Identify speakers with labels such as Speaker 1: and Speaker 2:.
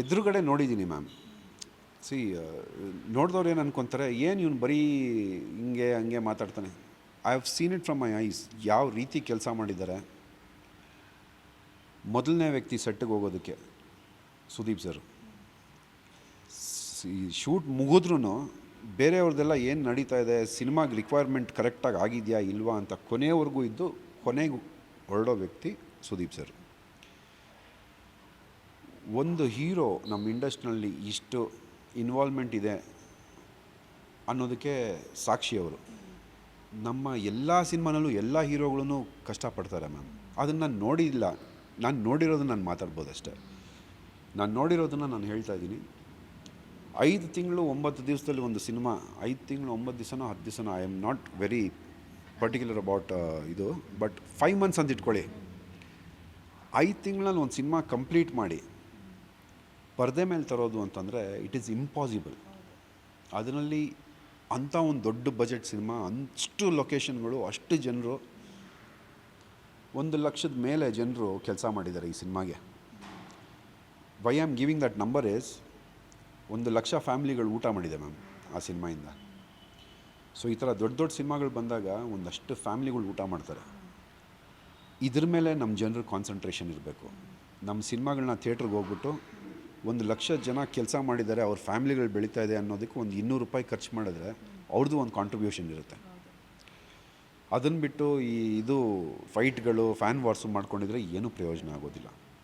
Speaker 1: ಎದುರುಗಡೆ ನೋಡಿದ್ದೀನಿ ma'am. C ನೋಡಿದವ್ರು ಏನು ಅನ್ಕೊತಾರೆ, ಏನು ಇವನು ಬರೀ ಹಿಂಗೆ ಹಂಗೆ ಮಾತಾಡ್ತಾನೆ. I have seen it from my ice. ಯಾವ ರೀತಿ ಕೆಲಸ ಮಾಡಿದ್ದಾರೆ. ಮೊದಲನೇ ವ್ಯಕ್ತಿ ಸೆಟ್ಟಿಗೆ ಹೋಗೋದಕ್ಕೆ ಸುದೀಪ್ ಸರ್. ಶೂಟ್ ಮುಗಿದ್ರೂ ಬೇರೆಯವ್ರದ್ದೆಲ್ಲ ಏನು ನಡೀತಾ ಇದೆ, ಸಿನಿಮಾಗೆ ರಿಕ್ವೈರ್ಮೆಂಟ್ ಕರೆಕ್ಟಾಗಿ ಆಗಿದೆಯಾ ಇಲ್ವಾ ಅಂತ ಕೊನೆಯವರೆಗೂ ಇದ್ದು ಕೊನೆಗೂ ಹೊರಡೋ ವ್ಯಕ್ತಿ ಸುದೀಪ್ ಸರ್. ಒಂದು ಹೀರೋ ನಮ್ಮ ಇಂಡಸ್ಟ್ರಿನಲ್ಲಿ ಇಷ್ಟು ಇನ್ವಾಲ್ವ್ಮೆಂಟ್ ಇದೆ ಅನ್ನೋದಕ್ಕೆ ಸಾಕ್ಷಿಯವರು. ನಮ್ಮ ಎಲ್ಲ ಸಿನಿಮಾನಲ್ಲೂ ಎಲ್ಲ ಹೀರೋಗಳೂ ಕಷ್ಟಪಡ್ತಾರೆ ಮ್ಯಾಮ್. ಅದನ್ನು ನಾನು ನೋಡಿಲ್ಲ, ನಾನು ನೋಡಿರೋದನ್ನು ನಾನು ಮಾತಾಡ್ಬೋದು ಅಷ್ಟೇ. ನಾನು ನೋಡಿರೋದನ್ನು ನಾನು ಹೇಳ್ತಾ ಇದ್ದೀನಿ. 5 ತಿಂಗಳು 9 ದಿವಸದಲ್ಲಿ ಒಂದು ಸಿನಿಮಾ, 5 ತಿಂಗಳು 9 ದಿವಸನೋ 10 ದಿವಸನೋ, I am not very particular about ಇದು, ಬಟ್ 5 ಮಂತ್ಸ್ ಅಂತ ಇಟ್ಕೊಳ್ಳಿ. 5 ತಿಂಗಳಲ್ಲಿ ಒಂದು ಸಿನಿಮಾ ಕಂಪ್ಲೀಟ್ ಮಾಡಿ ಪರದೆ ಮೇಲೆ ತರೋದು ಅಂತಂದರೆ ಇಟ್ ಈಸ್ ಇಂಪಾಸಿಬಲ್. ಅದರಲ್ಲಿ ಅಂಥ ಒಂದು ದೊಡ್ಡ ಬಜೆಟ್ ಸಿನಿಮಾ, ಅಷ್ಟು ಲೊಕೇಶನ್ಗಳು, ಅಷ್ಟು ಜನರು, 1 ಲಕ್ಷದ ಮೇಲೆ ಜನರು ಕೆಲಸ ಮಾಡಿದ್ದಾರೆ ಈ ಸಿನಿಮಾಗೆ. Why am giving that number is 1 lakh ಫ್ಯಾಮ್ಲಿಗಳು ಊಟ ಮಾಡಿದೆ ಮ್ಯಾಮ್ ಆ ಸಿನಿಮಾಯಿಂದ. ಸೊ ಈ ಥರ ದೊಡ್ಡ ದೊಡ್ಡ ಸಿನಿಮಾಗಳು ಬಂದಾಗ ಒಂದಷ್ಟು ಫ್ಯಾಮ್ಲಿಗಳು ಊಟ ಮಾಡ್ತಾರೆ. ಇದ್ರ ಮೇಲೆ ನಮ್ಮ ಜನರ ಕಾನ್ಸಂಟ್ರೇಷನ್ ಇರಬೇಕು. ನಮ್ಮ ಸಿನಿಮಾಗಳನ್ನ ಥಿಯೇಟ್ರಿಗೆ ಹೋಗ್ಬಿಟ್ಟು 1 ಲಕ್ಷ ಜನ ಕೆಲಸ ಮಾಡಿದ್ದಾರೆ, ಅವ್ರ ಫ್ಯಾಮ್ಲಿಗಳು ಬೆಳೀತಾ ಇದೆ ಅನ್ನೋದಕ್ಕೆ ಒಂದು 200 ರೂಪಾಯಿ ಖರ್ಚು ಮಾಡಿದ್ರೆ ಅವ್ರದ್ದು ಒಂದು ಕಾಂಟ್ರಿಬ್ಯೂಷನ್ ಇರುತ್ತೆ. ಅದನ್ನು ಬಿಟ್ಟು ಇದು ಫೈಟ್ಗಳು, ಫ್ಯಾನ್ ವಾರ್ಸು ಮಾಡ್ಕೊಂಡಿದ್ರೆ ಏನೂ ಪ್ರಯೋಜನ ಆಗೋದಿಲ್ಲ.